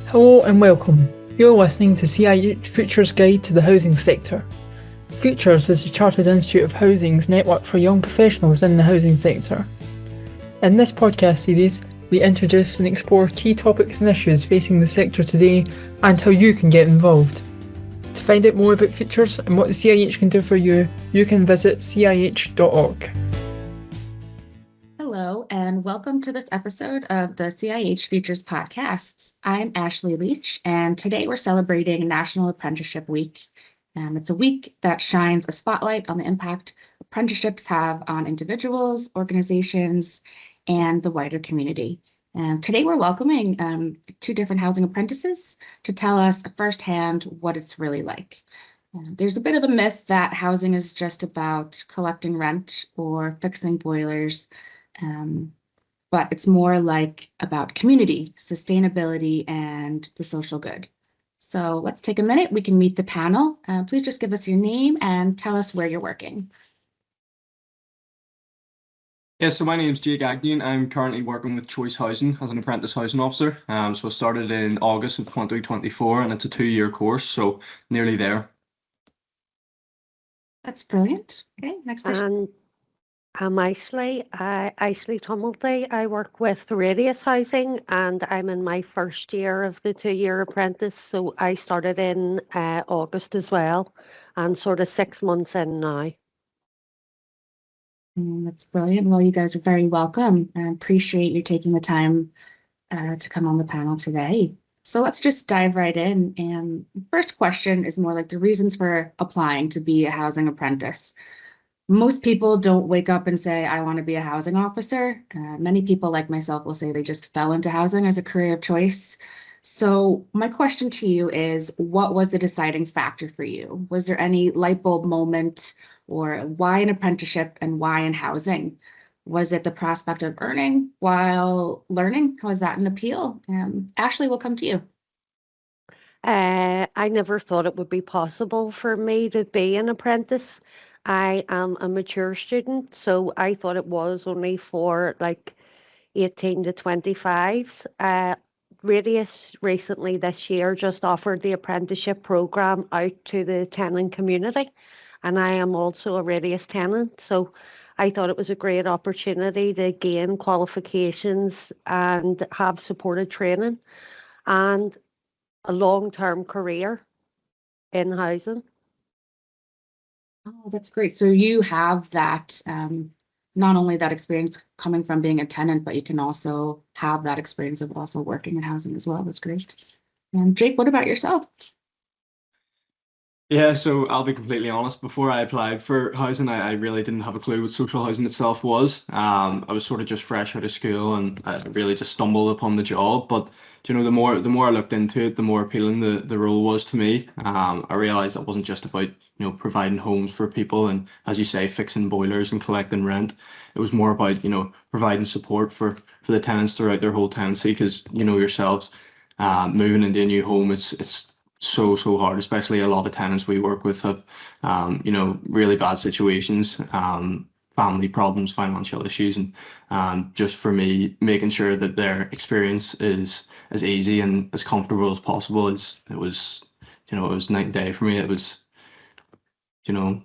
Hello and welcome. You're listening to CIH Futures Guide to the Housing Sector. Futures is the Chartered Institute of Housing's network for young professionals in the housing sector. In this podcast series, we introduce and explore key topics and issues facing the sector today and how you can get involved. To find out more about Futures and what the CIH can do for you, you can visit cih.org. Hello, and welcome to this episode of the CIH Futures Podcasts. I'm Ashley Leach, and today we're celebrating National Apprenticeship Week. It's a week that shines a spotlight on the impact apprenticeships have on individuals, organizations, and the wider community. And today we're welcoming two different housing apprentices to tell us firsthand what it's really like. There's a bit of a myth that housing is just about collecting rent or fixing boilers. But it's more like about community, sustainability, and the social good. So let's take a minute. We can meet the panel. Please just give us your name and tell us where you're working. Yeah, so my name is Jake Agnew. I'm currently working with Choice Housing as an apprentice housing officer. So I started in August of 2024, and it's a 2-year course, so nearly there. That's brilliant. Okay, next person. I'm Ashley Tumulty. I work with Radius Housing and I'm in my first year of the 2-year apprentice. So I started in August as well and sort of 6 months in now. That's brilliant. Well, you guys are very welcome. I appreciate you taking the time to come on the panel today. So let's just dive right in. And the first question is more like the reasons for applying to be a housing apprentice. Most people don't wake up and say, I want to be a housing officer. Many people like myself will say they just fell into housing as a career of choice. So my question to you is, what was the deciding factor for you? Was there any light bulb moment, or why an apprenticeship and why in housing? Was it the prospect of earning while learning? Was that an appeal? Ashley, we'll come to you. I never thought it would be possible for me to be an apprentice. I am a mature student, so I thought it was only for like 18 to 25s. Radius recently this year just offered the apprenticeship program out to the tenant community, and I am also a Radius tenant, so I thought it was a great opportunity to gain qualifications and have supported training and a long-term career in housing. Oh, that's great. So you have that, not only that experience coming from being a tenant, but you can also have that experience of also working in housing as well. That's great. And Jake, what about yourself? Yeah, so I'll be completely honest. Before I applied for housing, I really didn't have a clue what social housing itself was. I was sort of just fresh out of school and I really just stumbled upon the job. But you know, the more I looked into it, the more appealing the role was to me. I realized it wasn't just about providing homes for people and, as you say, fixing boilers and collecting rent. It was more about providing support for the tenants throughout their whole tenancy, because yourselves, moving into a new home, it's so hard, especially a lot of tenants we work with have really bad situations, family problems, financial issues, and just for me, making sure that their experience is as easy and as comfortable as possible it was night and day for me. It was No,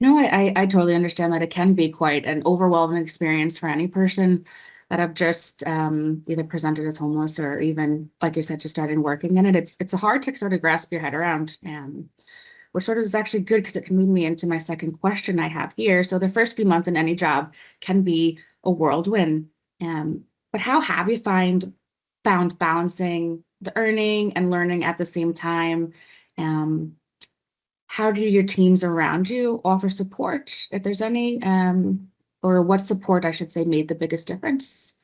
I totally understand that it can be quite an overwhelming experience for any person that have just either presented as homeless or even, like you said, just started working in it. It's hard to sort of grasp your head around, which sort of is actually good because it can lead me into my second question I have here. So the first few months in any job can be a whirlwind, but how have you found balancing the earning and learning at the same time? How do your teams around you offer support, if there's any, or what support, I should say, made the biggest difference?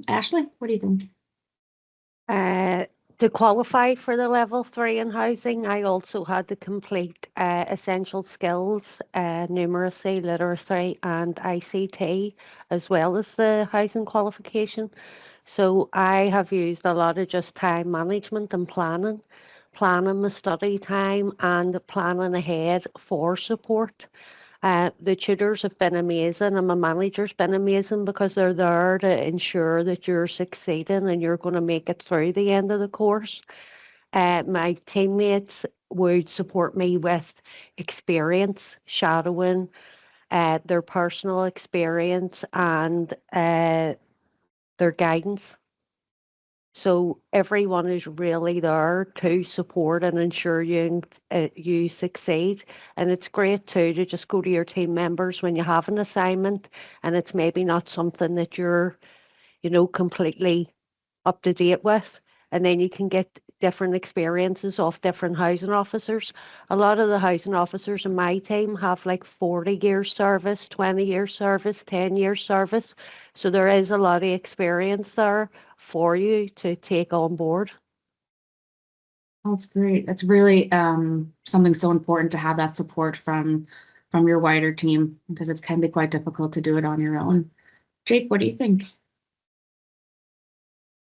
Ashley, what do you think? To qualify for the level 3 in housing, I also had to complete essential skills, numeracy, literacy, and ICT, as well as the housing qualification. So I have used a lot of just time management and planning my study time and planning ahead for support. The tutors have been amazing and my manager's been amazing because they're there to ensure that you're succeeding and you're going to make it through the end of the course. My teammates would support me with experience, shadowing, their personal experience and their guidance. So everyone is really there to support and ensure you succeed. And it's great too to just go to your team members when you have an assignment and it's maybe not something that you're, completely up to date with. And then you can get different experiences off different housing officers. A lot of the housing officers in my team have like 40 years service, 20 years service, 10 years service. So there is a lot of experience there for you to take on board. That's great. That's really something so important to have that support from your wider team because it can be quite difficult to do it on your own. Jake, what do you think?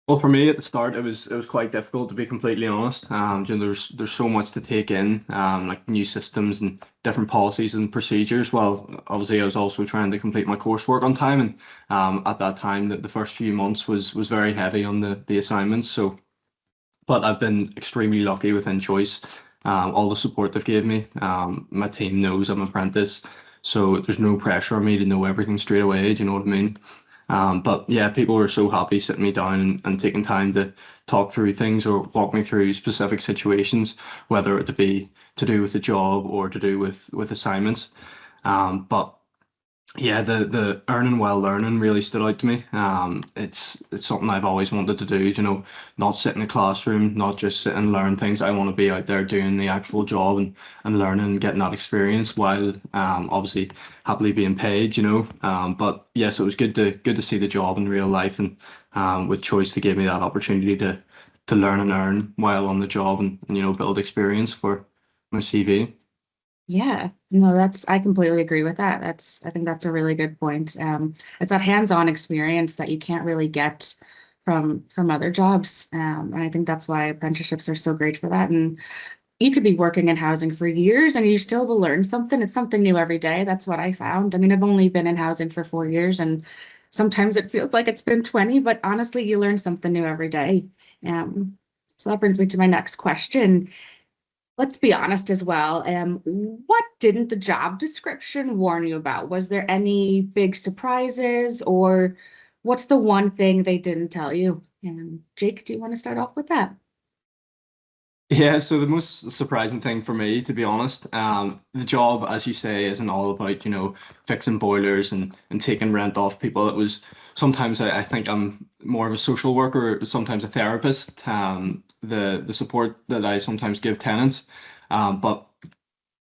Well, for me at the start, it was quite difficult to be completely honest. There's so much to take in, like new systems and different policies and procedures. Well, obviously, I was also trying to complete my coursework on time, and at that time, the first few months was very heavy on the assignments. So, but I've been extremely lucky within Choice. All the support they've gave me. My team knows I'm an apprentice, so there's no pressure on me to know everything straight away. Do you know what I mean? But yeah, people were so happy sitting me down and taking time to talk through things or walk me through specific situations, whether it be to do with the job or to do with assignments. But yeah, the earning while learning really stood out to me. It's something I've always wanted to do, not sit in a classroom, not just sit and learn things. I want to be out there doing the actual job and learning and getting that experience while obviously happily being paid. But yes, it was good to see the job in real life and with Choice to give me that opportunity to learn and earn while on the job and build experience for my CV. Yeah, no, I completely agree with that. I think that's a really good point. It's that hands-on experience that you can't really get from other jobs. And I think that's why apprenticeships are so great for that. And you could be working in housing for years and you still will learn something. It's something new every day. That's what I found. I mean, I've only been in housing for 4 years and sometimes it feels like it's been 20, but honestly, you learn something new every day. So that brings me to my next question. Let's be honest as well. What didn't the job description warn you about? Was there any big surprises or what's the one thing they didn't tell you? And Jake, do you want to start off with that? Yeah, so the most surprising thing for me, to be honest, the job, as you say, isn't all about, fixing boilers and taking rent off people. It was sometimes I think I'm more of a social worker, sometimes a therapist, the support that I sometimes give tenants. But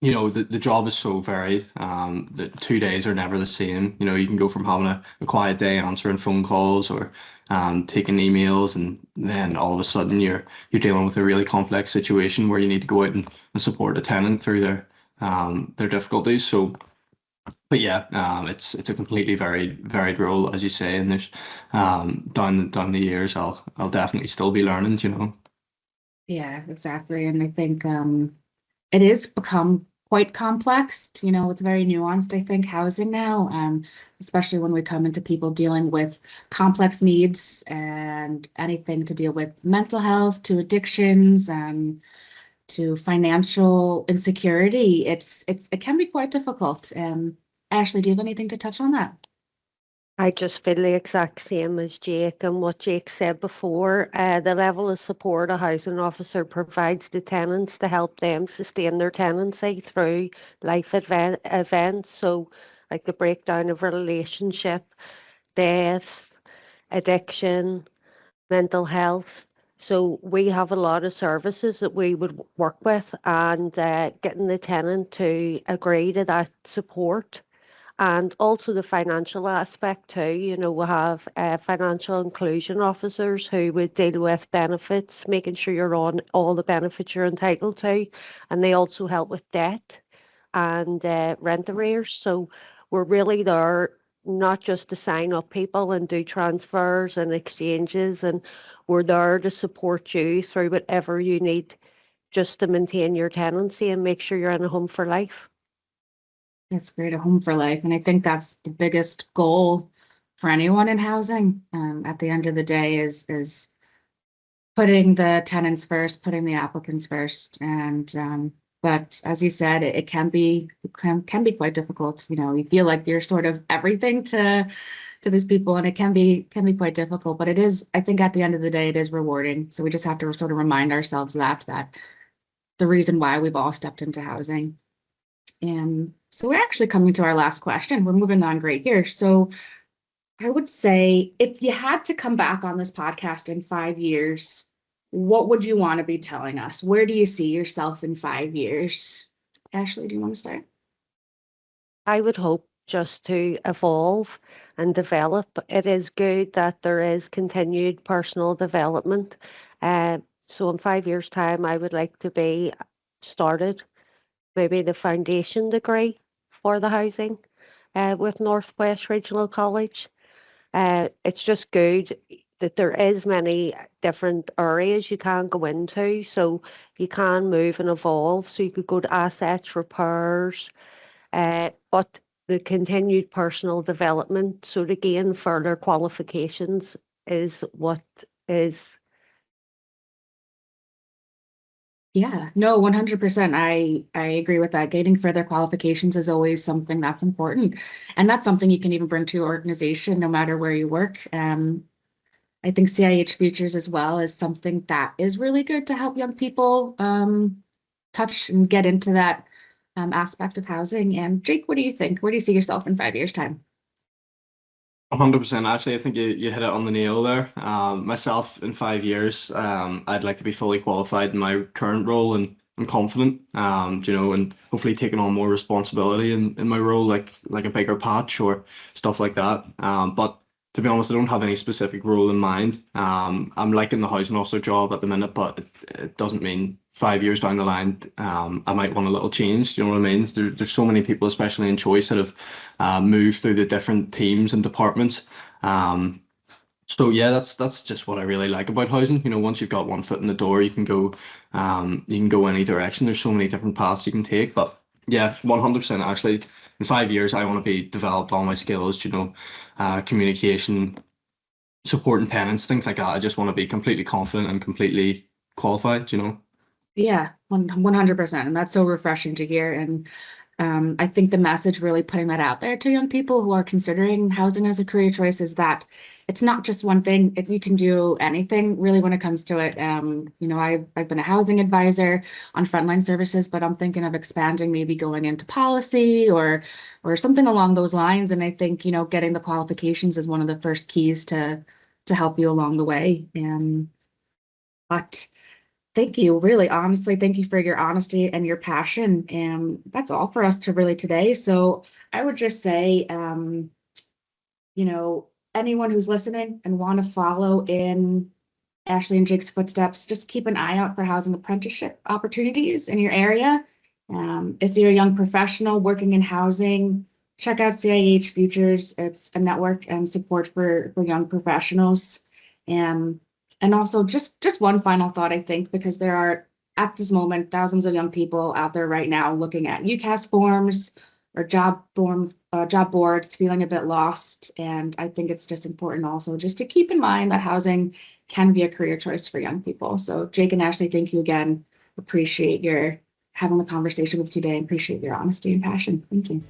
the job is so varied. The 2 days are never the same. You can go from having a quiet day answering phone calls or taking emails, and then all of a sudden you're dealing with a really complex situation where you need to go out and support a tenant through their difficulties. So, but yeah, it's a completely varied role, as you say, and there's down the years, I'll definitely still be learning. Yeah, exactly. And I think it is become quite complex. It's very nuanced, I think, housing now, especially when we come into people dealing with complex needs and anything to deal with mental health, to addictions, to financial insecurity. It can be quite difficult. Ashley, do you have anything to touch on that? I just feel the exact same as Jake and what Jake said before. The level of support a housing officer provides to tenants to help them sustain their tenancy through life events. So, like the breakdown of a relationship, deaths, addiction, mental health. So we have a lot of services that we would work with and getting the tenant to agree to that support and also the financial aspect too. We have financial inclusion officers who would deal with benefits, making sure you're on all the benefits you're entitled to, and they also help with debt and rent arrears. So we're really there not just to sign up people and do transfers and exchanges, and we're there to support you through whatever you need just to maintain your tenancy and make sure you're in a home for life. That's great, a home for life. And I think that's the biggest goal for anyone in housing. At the end of the day is putting the tenants first, putting the applicants first. And but as you said, it can be quite difficult. You know, you feel like you're sort of everything to these people, and it can be quite difficult. But it is, I think, at the end of the day, it is rewarding. So we just have to sort of remind ourselves that the reason why we've all stepped into housing. And so we're actually coming to our last question. We're moving on great here. So I would say if you had to come back on this podcast in 5 years, what would you want to be telling us? Where do you see yourself in 5 years? Ashley, do you want to start? I would hope just to evolve and develop. It is good that there is continued personal development. So in 5 years' time, I would like to be started maybe the foundation degree for the housing with Northwest Regional College. It's just good that there is many different areas you can go into, so you can move and evolve. So you could go to assets, repairs, but the continued personal development, so to gain further qualifications is what is. Yeah, no, 100%. I agree with that. Gaining further qualifications is always something that's important. And that's something you can even bring to your organization, no matter where you work. I think CIH Futures as well is something that is really good to help young people touch and get into that aspect of housing. And Jake, what do you think? Where do you see yourself in 5 years' time? 100%. Actually, I think you hit it on the nail there. Myself in 5 years, I'd like to be fully qualified in my current role and confident, and hopefully taking on more responsibility in my role, like a bigger patch or stuff like that. But to be honest, I don't have any specific role in mind. I'm liking the housing officer job at the minute, but it doesn't mean 5 years down the line, I might want a little change. Do you know what I mean? There's so many people, especially in Choice, that have moved through the different teams and departments. So yeah, that's just what I really like about housing. You know, once you've got one foot in the door, you can go any direction. There's so many different paths you can take. But yeah, 100% actually. In 5 years, I want to be developed all my skills. Communication, supporting tenants, things like that. I just want to be completely confident and completely qualified. Yeah, 100%. And that's so refreshing to hear. And I think the message really putting that out there to young people who are considering housing as a career choice is that it's not just one thing. If you can do anything really when it comes to it. I've been a housing advisor on frontline services, but I'm thinking of expanding, maybe going into policy or something along those lines. And I think, getting the qualifications is one of the first keys to help you along the way. But thank you, really, honestly, thank you for your honesty and your passion. And that's all for us to really today. So I would just say, anyone who's listening and want to follow in Ashley and Jake's footsteps, just keep an eye out for housing apprenticeship opportunities in your area. If you're a young professional working in housing, check out CIH Futures. It's a network and support for young professionals. And also just one final thought, I think, because there are at this moment thousands of young people out there right now looking at UCAS forms or job boards, feeling a bit lost. And I think it's just important also just to keep in mind that housing can be a career choice for young people. So Jake and Ashley, thank you again. Appreciate your having the conversation with today. Appreciate your honesty and passion. Thank you.